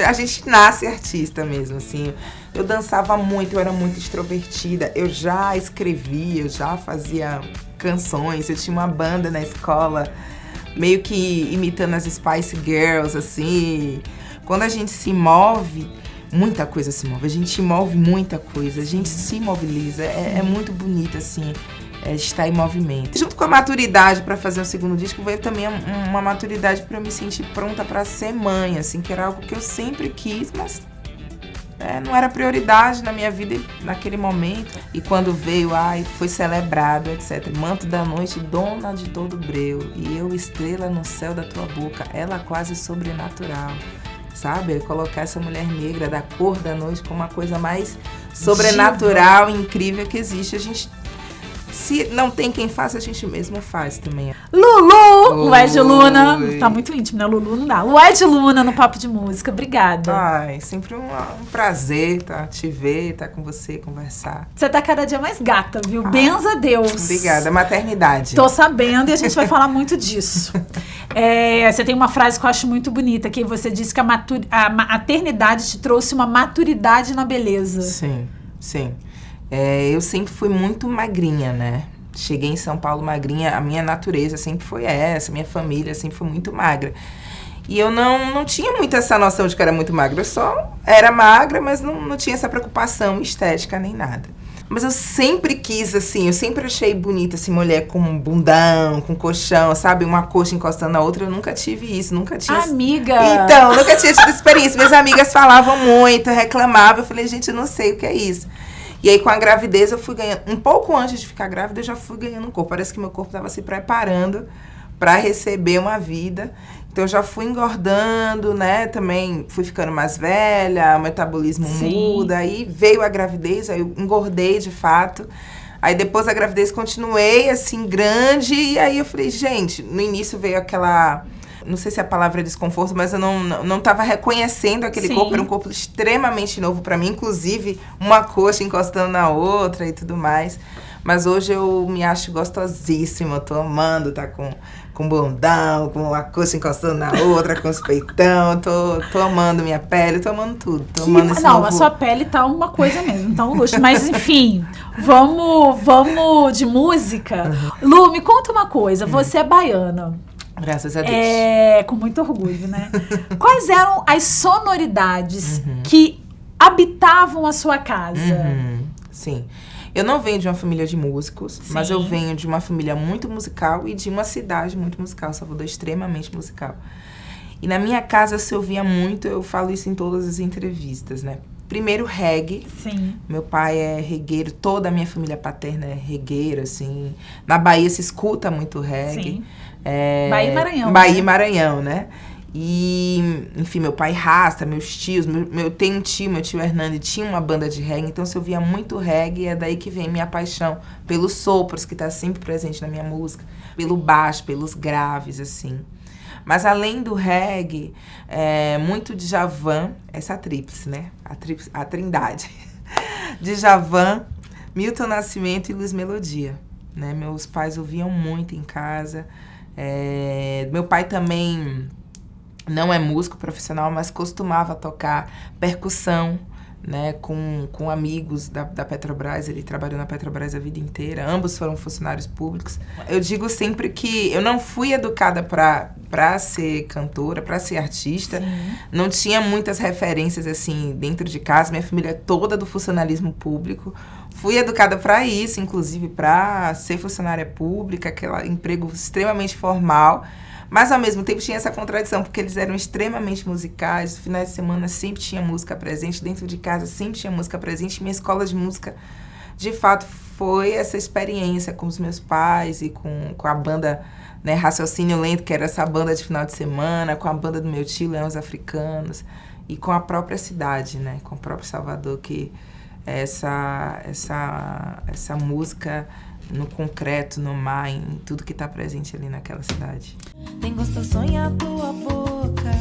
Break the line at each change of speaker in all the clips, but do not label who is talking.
A gente nasce artista mesmo, assim. Eu dançava muito, eu era muito extrovertida. Eu já escrevia, eu já fazia canções. Eu tinha uma banda na escola, meio que imitando as Spice Girls, assim. Quando a gente se move, muita coisa se move. A gente move muita coisa, a gente se mobiliza. É muito bonito, assim, estar em movimento. Junto com a maturidade para fazer o segundo disco, veio também uma maturidade para eu me sentir pronta para ser mãe, assim, que era algo que eu sempre quis, mas não era prioridade na minha vida naquele momento. E quando veio, foi celebrado, etc. Manto da noite, dona de todo breu, e eu, estrela no céu da tua boca, ela quase sobrenatural. Sabe? Colocar essa mulher negra da cor da noite como uma coisa mais sobrenatural, incrível que existe. A gente, se não tem quem faça, a gente mesmo faz também.
Lulu! O Ed Luna. Tá muito íntimo, né? Lulu não dá. O Ed Luna no Papo de Música. Obrigada.
Sempre um prazer te ver, estar com você, conversar.
Você tá cada dia mais gata, viu? Benza a Deus.
Obrigada. Maternidade.
Tô sabendo e a gente vai falar muito disso. Você tem uma frase que eu acho muito bonita, que você disse que a maternidade te trouxe uma maturidade na beleza.
Sim, sim. Eu sempre fui muito magrinha, né? Cheguei em São Paulo magrinha, a minha natureza sempre foi essa, minha família sempre foi muito magra. E eu não tinha muito essa noção de que era muito magra, eu só era magra, mas não tinha essa preocupação estética nem nada. Mas eu sempre quis, assim, eu sempre achei bonita, assim, mulher com um bundão, com colchão, sabe? Uma coxa encostando na outra, eu nunca tive isso, nunca tinha...
Amiga!
Então, nunca tinha tido experiência. Minhas amigas falavam muito, reclamavam, eu falei, gente, eu não sei o que é isso. E aí, com a gravidez, eu fui ganhando... Um pouco antes de ficar grávida, eu já fui ganhando um corpo. Parece que meu corpo estava se preparando para receber uma vida. Então, eu já fui engordando, né? Também fui ficando mais velha, o metabolismo muda. Aí veio a gravidez, aí eu engordei, de fato. Aí, depois da gravidez, continuei, assim, grande. E aí, eu falei, gente... No início veio aquela... Não sei se a palavra é desconforto, mas eu não estava reconhecendo aquele corpo. Era um corpo extremamente novo para mim, inclusive uma coxa encostando na outra e tudo mais. Mas hoje eu me acho gostosíssima, eu tô amando tá com bundão, com a coxa encostando na outra, com os peitão. Tô amando minha pele, tô amando tudo. Tô amando esse novo...
a sua pele tá uma coisa mesmo, tá um luxo. Mas enfim, vamos de música. Lu, me conta uma coisa, você é baiana.
Graças a Deus.
Com muito orgulho, né? Quais eram as sonoridades que habitavam a sua casa?
Sim. Eu não venho de uma família de músicos, mas eu venho de uma família muito musical e de uma cidade muito musical, Salvador, extremamente musical. E na minha casa se ouvia muito, eu falo isso em todas as entrevistas, né? Primeiro, reggae.
Sim.
Meu pai é regueiro, toda a minha família paterna é regueira, assim. Na Bahia se escuta muito reggae.
Sim. Bahia e Maranhão.
Bahia e Maranhão, né? E, enfim, meu pai rasta, meus tios, eu tenho um tio, meu tio Hernani, tinha uma banda de reggae, então se eu ouvia muito reggae, é daí que vem minha paixão pelos sopros, que tá sempre presente na minha música, pelo baixo, pelos graves, assim. Mas além do reggae, muito Djavan, essa tríplice, né? A trindade. Djavan, Milton Nascimento e Luiz Melodia, né? Meus pais ouviam muito em casa. Meu pai também não é músico profissional, mas costumava tocar percussão, né, com amigos da Petrobras. Ele trabalhou na Petrobras a vida inteira, ambos foram funcionários públicos. Eu digo sempre que eu não fui educada para ser cantora, para ser artista. Não tinha muitas referências assim dentro de casa, minha família é toda do funcionalismo público. Fui educada para isso, inclusive para ser funcionária pública, aquele emprego extremamente formal. Mas, ao mesmo tempo, tinha essa contradição, porque eles eram extremamente musicais. No final de semana sempre tinha música presente, dentro de casa sempre tinha música presente. Minha escola de música, de fato, foi essa experiência com os meus pais e com a banda, né, Raciocínio Lento, que era essa banda de final de semana, com a banda do meu tio, Leões Africanos, e com a própria cidade, né, com o próprio Salvador, que essa música no concreto, no mar, em tudo que está presente ali naquela cidade.
Tem gosto sonha tua boca,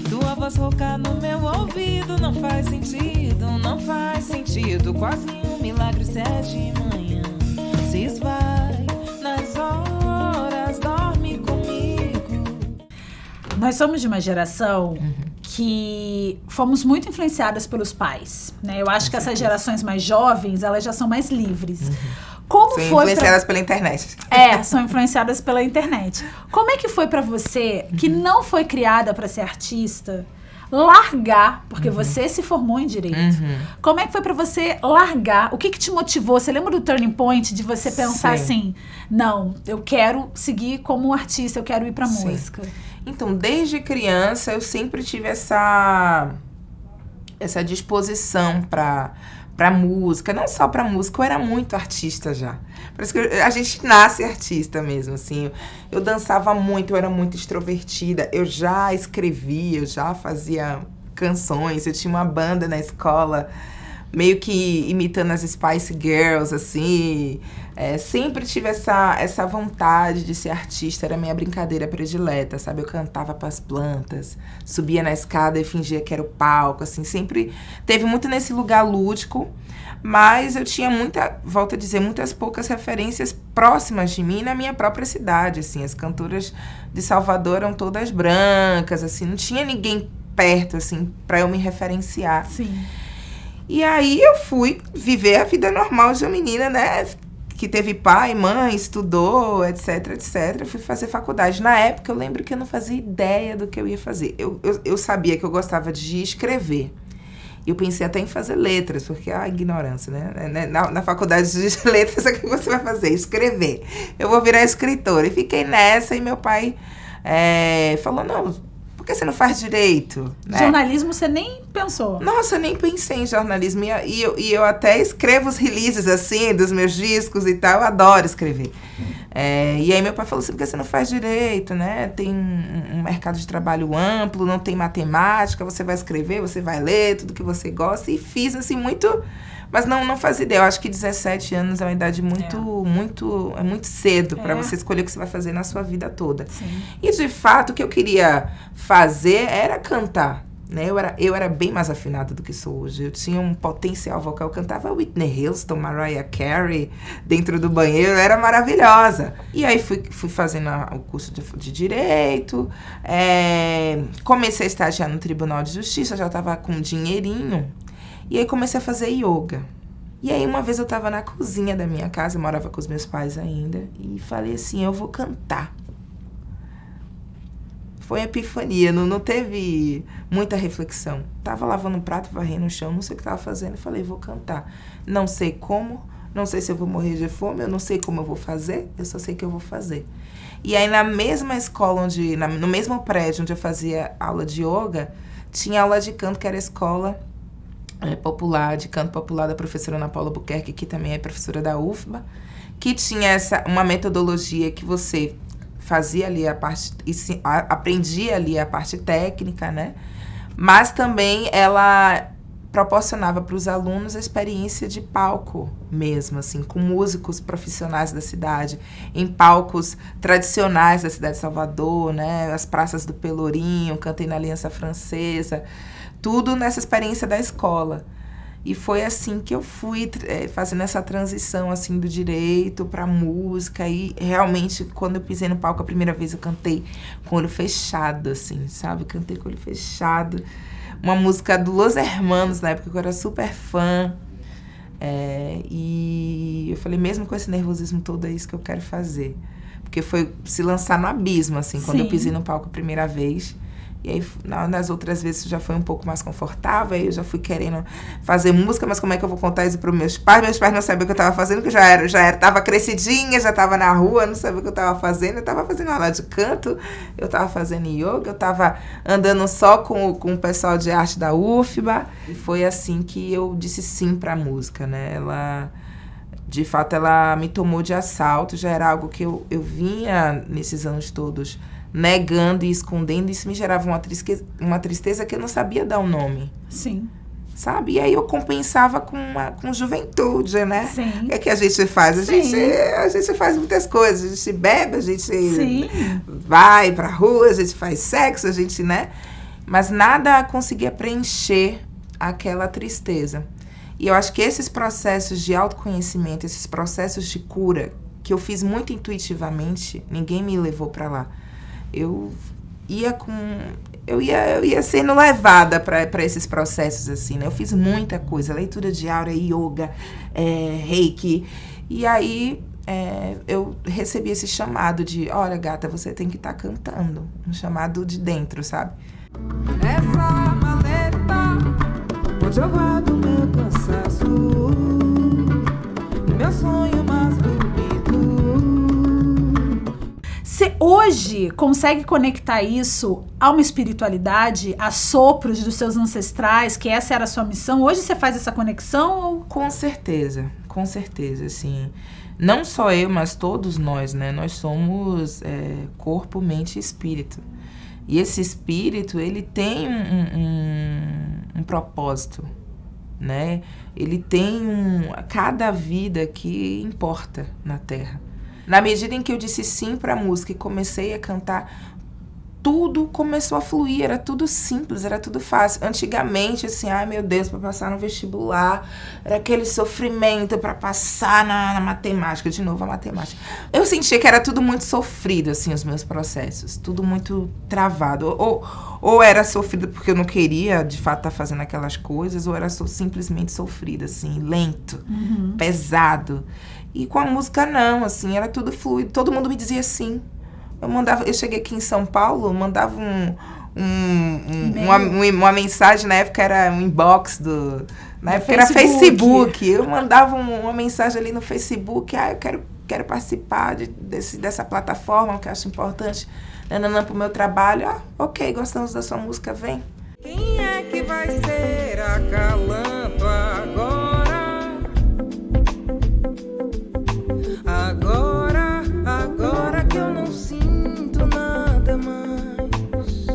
tua voz rouca no meu ouvido. Não faz sentido, quase nenhum milagre 7 manhã. Se esvai nas horas, dorme comigo.
Nós somos de uma geração que fomos muito influenciadas pelos pais, né? Eu acho que essas gerações mais jovens, elas já são mais livres. Como
São
foi
influenciadas pela internet.
são influenciadas pela internet. Como é que foi pra você, que não foi criada pra ser artista, largar, porque você se formou em direito. Como é que foi pra você largar? O que te motivou? Você lembra do turning point de você pensar
Sim.
assim, não, eu quero seguir como artista, eu quero ir pra
Sim.
música?
Então, desde criança, eu sempre tive essa disposição pra música. Não só pra música, eu era muito artista já. Parece que a gente nasce artista mesmo, assim. Eu dançava muito, eu era muito extrovertida. Eu já escrevia, eu já fazia canções. Eu tinha uma banda na escola, meio que imitando as Spice Girls, assim. Sempre tive essa vontade de ser artista, era a minha brincadeira predileta, sabe? Eu cantava pras plantas, subia na escada e fingia que era o palco, assim. Sempre teve muito nesse lugar lúdico, mas eu tinha volto a dizer, muitas poucas referências próximas de mim na minha própria cidade, assim. As cantoras de Salvador eram todas brancas, assim. Não tinha ninguém perto, assim, pra eu me referenciar.
Sim.
E aí eu fui viver a vida normal de uma menina, né? Que teve pai, mãe, estudou, etc, etc. Eu fui fazer faculdade. Na época, eu lembro que eu não fazia ideia do que eu ia fazer. Eu sabia que eu gostava de escrever. Eu pensei até em fazer letras, porque a ignorância, né? Na faculdade de letras, o que você vai fazer? Escrever. Eu vou virar escritora. E fiquei nessa, e meu pai falou, não... Por que você não faz direito? Né?
Jornalismo você nem pensou?
Nossa, eu nem pensei em jornalismo. E eu até escrevo os releases, assim, dos meus discos e tal. Eu adoro escrever. E aí meu pai falou assim, por que você não faz direito, né? Tem um mercado de trabalho amplo, não tem matemática, você vai escrever, você vai ler tudo que você gosta. E fiz, assim, muito... Mas não fazia ideia. Eu acho que 17 anos é uma idade muito cedo para você escolher o que você vai fazer na sua vida toda.
Sim.
E, de fato, o que eu queria fazer era cantar. Né? Eu era bem mais afinada do que sou hoje. Eu tinha um potencial vocal. Eu cantava Whitney Houston, Mariah Carey, dentro do banheiro. Eu era maravilhosa. E aí fui fazendo o curso de Direito. Comecei a estagiar no Tribunal de Justiça. Já estava com um dinheirinho. E aí comecei a fazer yoga. E aí uma vez eu tava na cozinha da minha casa, eu morava com os meus pais ainda, e falei assim, eu vou cantar. Foi uma epifania, não teve muita reflexão. Tava lavando um prato, varrendo o chão, não sei o que tava fazendo, e falei, vou cantar. Não sei como, não sei se eu vou morrer de fome, eu não sei como eu vou fazer, eu só sei que eu vou fazer. E aí na mesma escola, no mesmo prédio onde eu fazia aula de yoga, tinha aula de canto, que era a escola... popular, de canto popular da professora Ana Paula Buquerque, que também é professora da UFBA, que tinha uma metodologia que você fazia ali a parte, aprendia ali a parte técnica, né? Mas também ela proporcionava para os alunos a experiência de palco mesmo, assim, com músicos profissionais da cidade, em palcos tradicionais da cidade de Salvador, né? As praças do Pelourinho, cantei na Aliança Francesa, tudo nessa experiência da escola. E foi assim que eu fui fazendo essa transição, assim, do direito para música. E realmente, quando eu pisei no palco a primeira vez, eu cantei com o olho fechado, assim, sabe? Cantei com o olho fechado. Uma música do Los Hermanos, na época que eu era super fã. E eu falei, mesmo com esse nervosismo todo, é isso que eu quero fazer. Porque foi se lançar no abismo, assim, quando eu pisei no palco a primeira vez. E aí, nas outras vezes, já foi um pouco mais confortável. Aí eu já fui querendo fazer música, mas como é que eu vou contar isso para meus pais? Meus pais não sabiam o que eu estava fazendo, que eu já tava crescidinha, já estava na rua, não sabia o que eu estava fazendo. Eu estava fazendo aula de canto, eu estava fazendo yoga, eu estava andando só com o pessoal de arte da UFBA. E foi assim que eu disse sim para a música, né? De fato, ela me tomou de assalto. Já era algo que eu vinha nesses anos todos negando e escondendo. Isso me gerava uma tristeza que eu não sabia dar um nome.
Sim.
Sabe? E aí eu compensava com juventude, né?
Sim.
O que é que a gente faz? A gente faz muitas coisas. A gente bebe, a gente vai pra rua, a gente faz sexo, a gente, né? Mas nada conseguia preencher aquela tristeza. E eu acho que esses processos de autoconhecimento, esses processos de cura, que eu fiz muito intuitivamente, ninguém me levou para lá. Eu ia sendo levada para esses processos, assim, né? Eu fiz muita coisa, leitura de aura, yoga, reiki. E aí eu recebi esse chamado de, olha, gata, você tem que estar cantando. Um chamado de dentro, sabe?
Essa maleta, onde eu guardo meu cansaço e meu sonho mais bonito.
Você hoje consegue conectar isso a uma espiritualidade, a sopros dos seus ancestrais, que essa era a sua missão? Hoje você faz essa conexão? Ou...
Com certeza, assim. Não só eu, mas todos nós, né? Nós somos corpo, mente e espírito. E esse espírito, ele tem um propósito, né? Ele tem cada vida que importa na Terra. Na medida em que eu disse sim para a música e comecei a cantar, tudo começou a fluir, era tudo simples, era tudo fácil. Antigamente, assim, ai meu Deus, para passar no vestibular, era aquele sofrimento para passar na matemática, de novo a matemática. Eu sentia que era tudo muito sofrido, assim, os meus processos, tudo muito travado. Ou era sofrido porque eu não queria, de fato, estar fazendo aquelas coisas, ou era simplesmente sofrido, assim, lento, pesado. E com a música não, assim, era tudo fluido, todo mundo me dizia sim. Eu cheguei aqui em São Paulo, mandava uma mensagem, na época era um inbox na época era Facebook. Eu mandava uma mensagem ali no Facebook, eu quero participar dessa plataforma, que eu acho importante, pro meu trabalho. Ok, gostamos da sua música, vem.
Quem é que vai ser acalanto agora? Agora que eu não sinto nada mais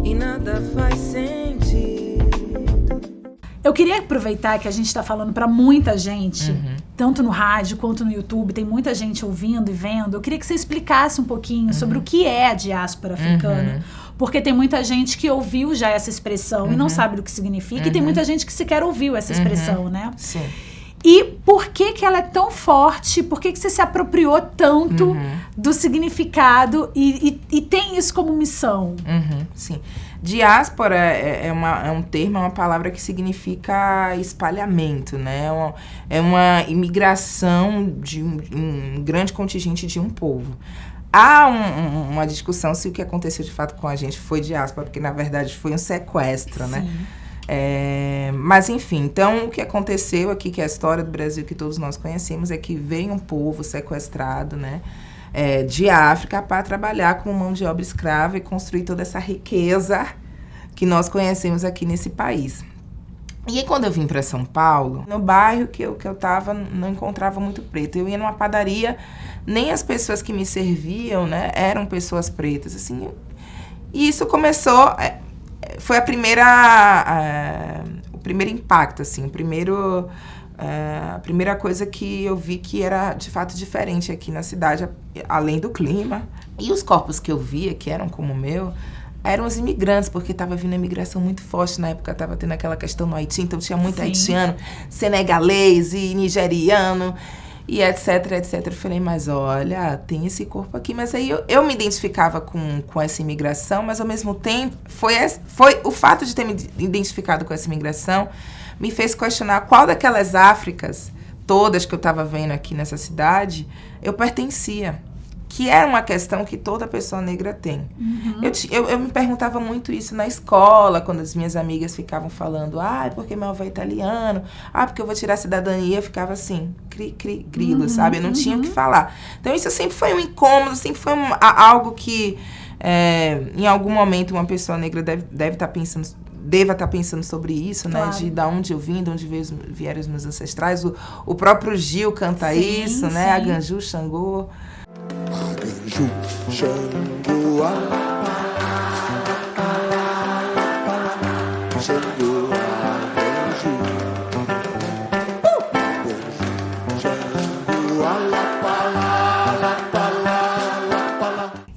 e nada faz sentido.
Eu queria aproveitar que a gente está falando para muita gente, tanto no rádio quanto no YouTube, tem muita gente ouvindo e vendo. Eu queria que você explicasse um pouquinho sobre o que é a diáspora africana. Porque tem muita gente que ouviu já essa expressão e não sabe do que significa, e tem muita gente que sequer ouviu essa expressão, né?
Sim.
E por que ela é tão forte? Por que você se apropriou tanto do significado e tem isso como missão?
Sim. Diáspora é um termo, é uma palavra que significa espalhamento, né? É uma imigração de um grande contingente de um povo. Há uma discussão se o que aconteceu de fato com a gente foi diáspora, porque na verdade foi um sequestro, né? Mas enfim, então o que aconteceu aqui, que é a história do Brasil que todos nós conhecemos, é que veio um povo sequestrado, né, de África para trabalhar com mão de obra escrava e construir toda essa riqueza que nós conhecemos aqui nesse país. E aí, quando eu vim para São Paulo, no bairro que eu tava, não encontrava muito preto. Eu ia numa padaria, nem as pessoas que me serviam, né, eram pessoas pretas, assim. E isso começou... Foi o primeiro impacto, assim, a primeira coisa que eu vi que era, de fato, diferente aqui na cidade, além do clima. E os corpos que eu via, que eram como o meu, eram os imigrantes, porque estava vindo a imigração muito forte. Na época estava tendo aquela questão no Haiti, então tinha muito haitiano, senegalês e nigeriano, e etc, etc. Eu falei, mas olha, tem esse corpo aqui. Mas aí eu me identificava com essa imigração, mas ao mesmo tempo, foi o fato de ter me identificado com essa imigração me fez questionar qual daquelas Áfricas, todas que eu estava vendo aqui nessa cidade, eu pertencia. Que era uma questão que toda pessoa negra tem. Eu me perguntava muito isso na escola, quando as minhas amigas ficavam falando, porque meu avô é italiano, porque eu vou tirar a cidadania, eu ficava assim, grilo, sabe? Eu não tinha o que falar. Então isso sempre foi um incômodo, sempre foi algo que, em algum momento, uma pessoa negra deva estar pensando sobre isso, claro, né? De onde eu vim, de onde vieram os meus ancestrais. O próprio Gil canta isso, né? Sim. Aganju, Xangô.
Aganju, Xangô, Xangô, Aganju,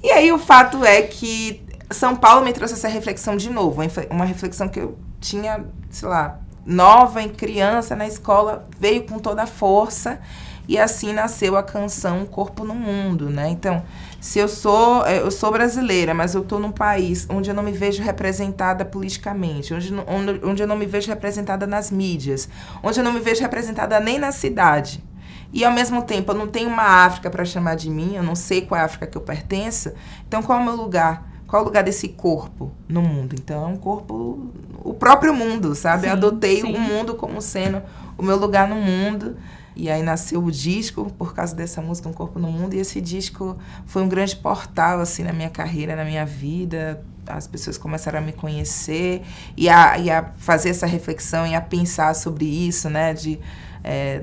E aí o fato é que São Paulo me trouxe essa reflexão de novo, uma reflexão que eu tinha, sei lá, nova, em criança, na escola, veio com toda a força. E assim nasceu a canção Corpo no Mundo, né? Então, se eu sou brasileira, mas eu estou num país onde eu não me vejo representada politicamente, onde eu não me vejo representada nas mídias, onde eu não me vejo representada nem na cidade. E, ao mesmo tempo, eu não tenho uma África para chamar de minha, eu não sei qual é a África que eu pertenço. Então, qual é o meu lugar? Qual é o lugar desse corpo no mundo? Então, é um corpo, o próprio mundo, sabe?
Sim,
eu adotei
sim.
o mundo como sendo o meu lugar no mundo. E aí nasceu o disco por causa dessa música, Um Corpo no Mundo. E esse disco foi um grande portal, assim, na minha carreira, na minha vida. As pessoas começaram a me conhecer e a fazer essa reflexão e a pensar sobre isso, né?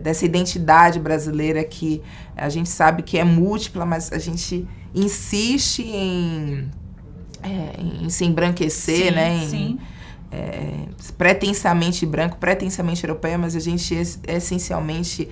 Dessa identidade brasileira que a gente sabe que é múltipla, mas a gente insiste em se embranquecer,
Sim,
né?
sim.
Pretensamente branco, pretensamente europeia, mas a gente é essencialmente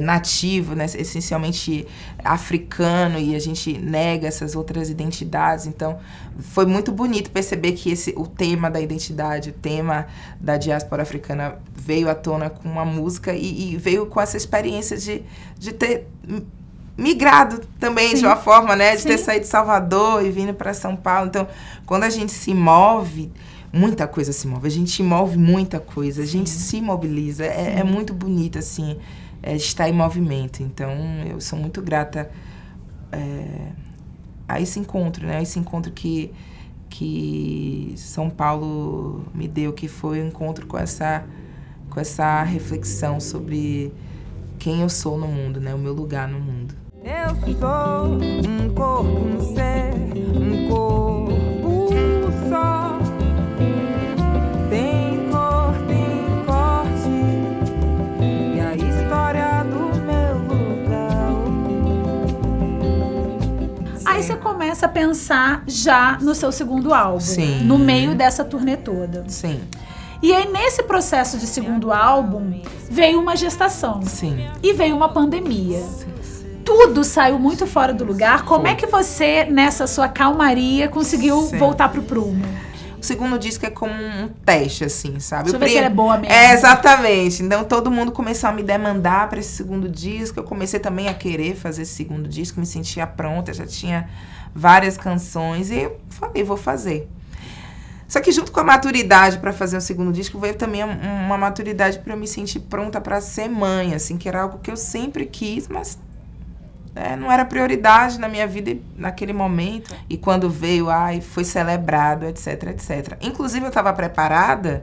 nativo, né? Essencialmente africano, e a gente nega essas outras identidades. Então, foi muito bonito perceber que o tema da identidade, o tema da diáspora africana veio à tona com uma música e veio com essa experiência de ter migrado também, sim, de uma forma, né? De ter saído de Salvador e vindo para São Paulo. Então, quando a gente se move, muita coisa se move. A gente move muita coisa, a gente se mobiliza. É muito bonito, assim, estar em movimento. Então, eu sou muito grata a esse encontro, né? Esse encontro que São Paulo me deu, que foi um encontro com essa reflexão sobre quem eu sou no mundo, né? O meu lugar no mundo.
Eu sou um corpo no ser, um corpo só. Tem cor, tem corte, e a história do meu lugar.
Aí você começa a pensar já no seu segundo álbum,
Sim,
no meio dessa turnê toda.
Sim.
E aí, nesse processo de segundo álbum, veio uma gestação.
Sim.
E veio uma pandemia. Tudo saiu muito fora do lugar. Como é que você, nessa sua calmaria, conseguiu voltar pro prumo?
O segundo disco é como um teste, assim, sabe?
Deixa eu ver se ele é boa mesmo.
Exatamente. Então, todo mundo começou a me demandar para esse segundo disco. Eu comecei também a querer fazer esse segundo disco. Me sentia pronta, já tinha várias canções. E eu falei, vou fazer. Só que junto com a maturidade para fazer o segundo disco, veio também uma maturidade para eu me sentir pronta para ser mãe, assim, que era algo que eu sempre quis, mas não era prioridade na minha vida naquele momento. E quando veio, foi celebrado, etc, etc. Inclusive, eu estava preparada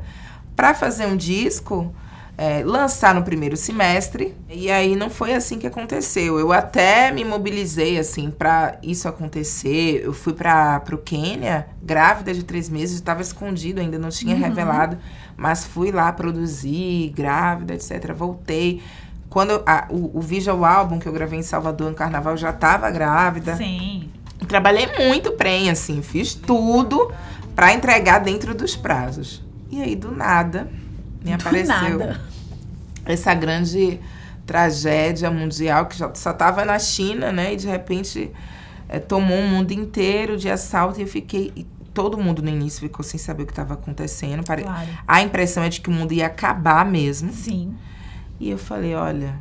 para fazer um disco, lançar no primeiro semestre, e aí não foi assim que aconteceu. Eu até me mobilizei, assim, para isso acontecer. Eu fui para o Quênia, grávida de 3 meses, estava escondido, ainda não tinha revelado, mas fui lá produzir, grávida, etc. Voltei. Quando o visual álbum que eu gravei em Salvador, no Carnaval, eu já estava grávida.
Sim.
Trabalhei muito prenha, assim, fiz tudo para entregar dentro dos prazos. E aí, do nada, me apareceu essa grande tragédia mundial que só estava na China, né? E, de repente, tomou o mundo inteiro de assalto, e eu fiquei... E todo mundo no início ficou sem saber o que estava acontecendo.
Claro.
A impressão é de que o mundo ia acabar mesmo.
Sim.
E eu falei, olha,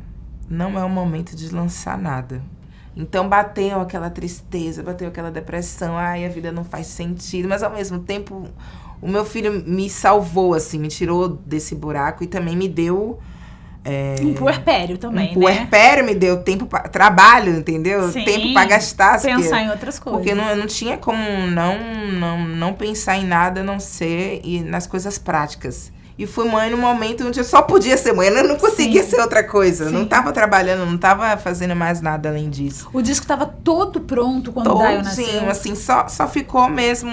não é o momento de lançar nada. Então bateu aquela tristeza, bateu aquela depressão, a vida não faz sentido. Mas, ao mesmo tempo, o meu filho me salvou, assim, me tirou desse buraco e também me deu...
um puerpério também,
um puerpério, me deu tempo para trabalho, entendeu?
Sim,
tempo para gastar.
Pensar em outras coisas.
Porque eu não tinha como não pensar em nada, a não ser nas coisas práticas. E fui mãe num momento onde eu só podia ser mãe. Eu não conseguia ser outra coisa. Eu não estava trabalhando, não estava fazendo mais nada além disso.
O disco estava todo pronto quando o Dayo nasceu?
Sim, assim, só ficou mesmo...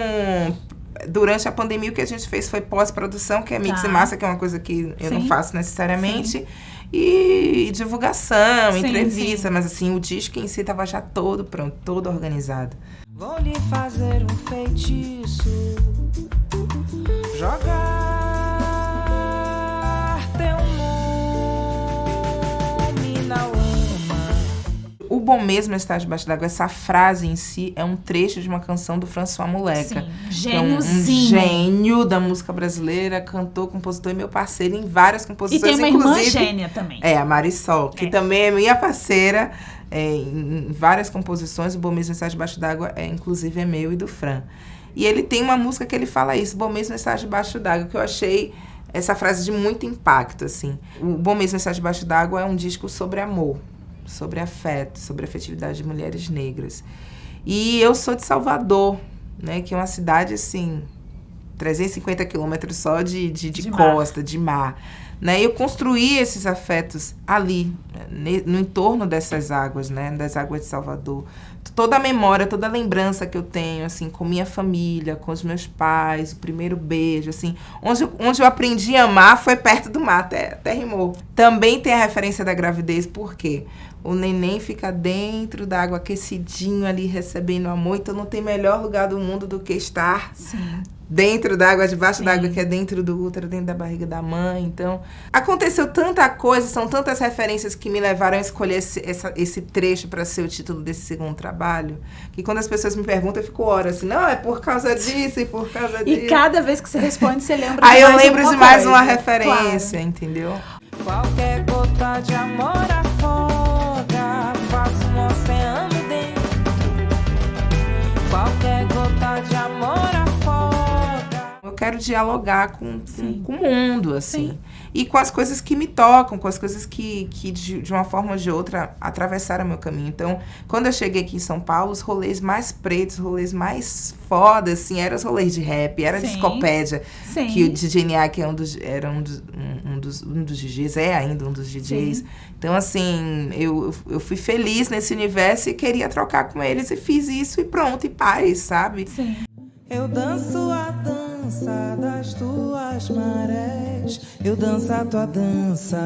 Durante a pandemia, o que a gente fez foi pós-produção, que é mix e massa, que é uma coisa que eu não faço necessariamente. Sim. E divulgação, entrevista. Mas, assim, o disco em si estava já todo pronto, todo organizado.
Vou lhe fazer um feitiço, jogar teu nome na lama.
O Bom Mesmo Estar Debaixo d'Água, essa frase em si é um trecho de uma canção do François Moleca.
Sim,
Que é um gênio da música brasileira, cantor, compositor e meu parceiro em várias composições.
E tem uma
inclusive,
irmã gênia também.
É, a Marisol, que também é minha parceira em várias composições. O Bom Mesmo Estar Debaixo d'Água, inclusive, é meu e do Fran. E ele tem uma música que ele fala isso, Bom Mesmo Estar Debaixo d'Água, que eu achei essa frase de muito impacto, assim. O Bom Mesmo Estar Debaixo d'Água é um disco sobre amor, sobre afeto, sobre afetividade de mulheres negras. E eu sou de Salvador, né, que é uma cidade, assim, 350 quilômetros só de costa, de mar. Né? Eu construí esses afetos ali, no entorno dessas águas, né, das águas de Salvador. Toda a memória, toda a lembrança que eu tenho, assim, com minha família, com os meus pais, o primeiro beijo, assim, onde eu aprendi a amar foi perto do mar, até rimou. Também tem a referência da gravidez, por quê? O neném fica dentro da água, aquecidinho ali, recebendo amor, então não tem melhor lugar do mundo do que estar dentro da água, debaixo da água, que é dentro do útero, dentro da barriga da mãe. Então, aconteceu tanta coisa, são tantas referências que me levaram a escolher esse trecho para ser o título desse segundo trabalho, que quando as pessoas me perguntam, eu fico horas assim, não, é por causa disso e por causa disso.
E cada vez que você responde, você lembra
Aí
de mais
eu lembro
alguma
de mais
coisa.
uma referência,
Claro.
entendeu?
Qualquer gota de amor afoga, faço um oceano dentro. Qualquer gota de amor afoga.
Eu quero dialogar com o mundo, assim. E com as coisas que me tocam, com as coisas que de uma forma ou de outra, atravessaram meu caminho. Então, quando eu cheguei aqui em São Paulo, os rolês mais pretos, os rolês mais foda, assim, eram os rolês de rap, era a Discopédia, que o DJ Niak era um dos DJs, é ainda um dos DJs. Sim. Então, assim, eu fui feliz nesse universo e queria trocar com eles, e fiz isso, e pronto, e paz, sabe?
Sim.
Eu danço a dança das tuas marés. Eu danço a tua dança.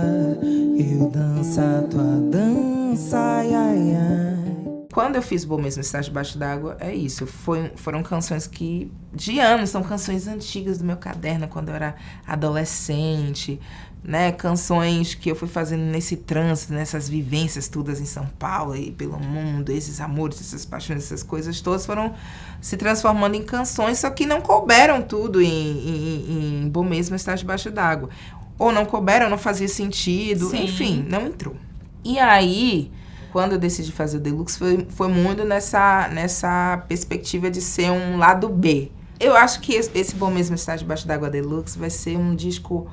Eu danço a tua dança. Ai, ai, ai.
Quando eu fiz Bom Mesmo Estar Debaixo d'Água, é isso. Foram canções que, de anos, são canções antigas do meu caderno, quando eu era adolescente, né? Canções que eu fui fazendo nesse trânsito, nessas vivências todas em São Paulo e pelo mundo, esses amores, essas paixões, essas coisas todas foram se transformando em canções, só que não couberam tudo em Bom Mesmo Estar Debaixo d'Água. Ou não couberam, não fazia sentido, enfim, não entrou. E aí, quando eu decidi fazer o Deluxe, foi muito nessa perspectiva de ser um lado B. Eu acho que esse Bom Mesmo Estar Debaixo d'Água Deluxe vai ser um disco,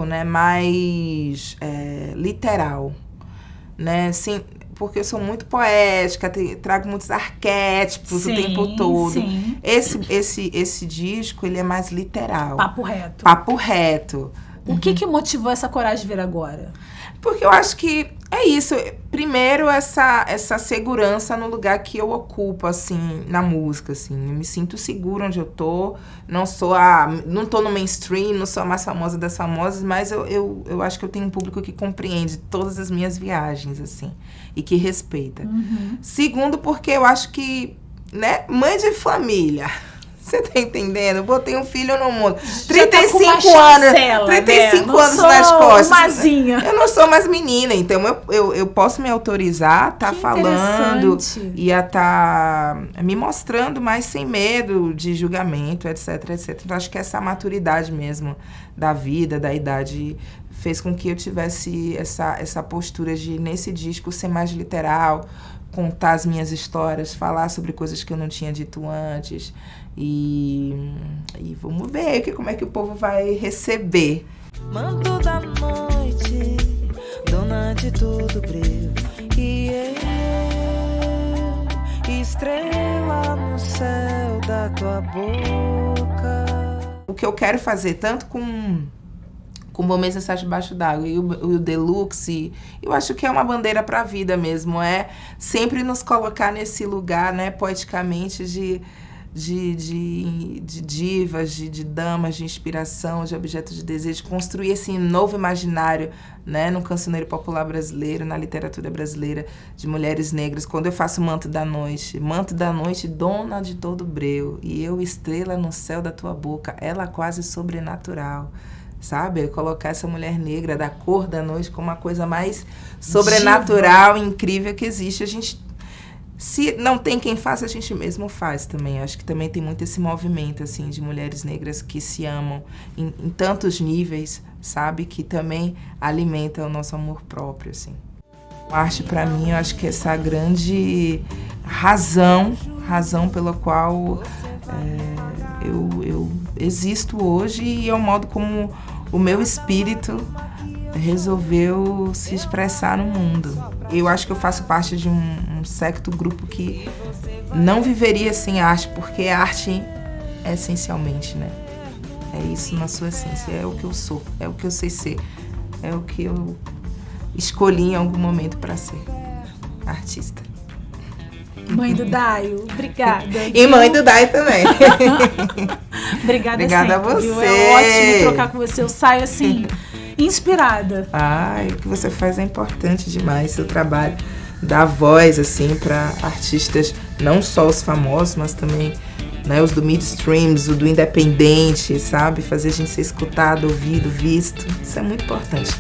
né, mais literal, né, assim, porque eu sou muito poética, trago muitos arquétipos o tempo todo. Sim. Esse disco, ele é mais literal.
Papo reto.
Papo reto.
O que motivou essa coragem de vir agora?
Porque eu acho que é isso. Primeiro, essa segurança no lugar que eu ocupo, assim, na música, assim. Eu me sinto segura onde eu tô. Não tô no mainstream, não sou a mais famosa das famosas, mas eu acho que eu tenho um público que compreende todas as minhas viagens, assim, e que respeita. Uhum. Segundo, porque eu acho que, né, mãe de família... Você tá entendendo? Eu botei um filho no mundo. 35 anos. 35 anos nas costas.
Mazinha.
Eu não sou mais menina, então eu posso me autorizar a tá falando e a tá me mostrando mais sem medo de julgamento, etc, etc. Então, acho que essa maturidade mesmo da vida, da idade, fez com que eu tivesse essa postura de, nesse disco, ser mais literal, contar as minhas histórias, falar sobre coisas que eu não tinha dito antes. E vamos ver como é que o povo vai receber.
Manto da noite, dona de todo brilho, e eu, estrela no céu da tua boca.
O que eu quero fazer, tanto com Bom Mesmo Estar Debaixo d'Água e o Deluxe, eu acho que é uma bandeira para a vida mesmo, é sempre nos colocar nesse lugar, né, poeticamente, de divas, de damas, de inspiração, de objetos de desejo, construir esse novo imaginário, né, no cancioneiro popular brasileiro, na literatura brasileira, de mulheres negras. Quando eu faço Manto da Noite, dona de todo breu, e eu, estrela no céu da tua boca, ela quase sobrenatural. sabe? Colocar essa mulher negra da cor da noite como uma coisa mais sobrenatural, incrível que existe. A gente, se não tem quem faça, a gente mesmo faz também. Acho que também tem muito esse movimento, assim, de mulheres negras que se amam em tantos níveis, sabe? Que também alimenta o nosso amor próprio, assim. A arte, para mim, eu acho que é essa grande razão pela qual eu existo hoje, e é o modo como o meu espírito resolveu se expressar no mundo. Eu acho que eu faço parte de um certo grupo que não viveria sem arte, porque a arte é essencialmente, né? É isso na sua essência, é o que eu sou, é o que eu sei ser, é o que eu escolhi em algum momento para ser artista.
Mãe do Daio, obrigada.
E mãe do Daio também.
Obrigada
sempre,
a você. Viu? É ótimo trocar com você. Eu saio assim, inspirada.
Ai, o que você faz é importante demais. Seu trabalho dá voz, assim, para artistas, não só os famosos, mas também, né, os do midstreams, o do independente, sabe? Fazer a gente ser escutado, ouvido, visto. Isso é muito importante.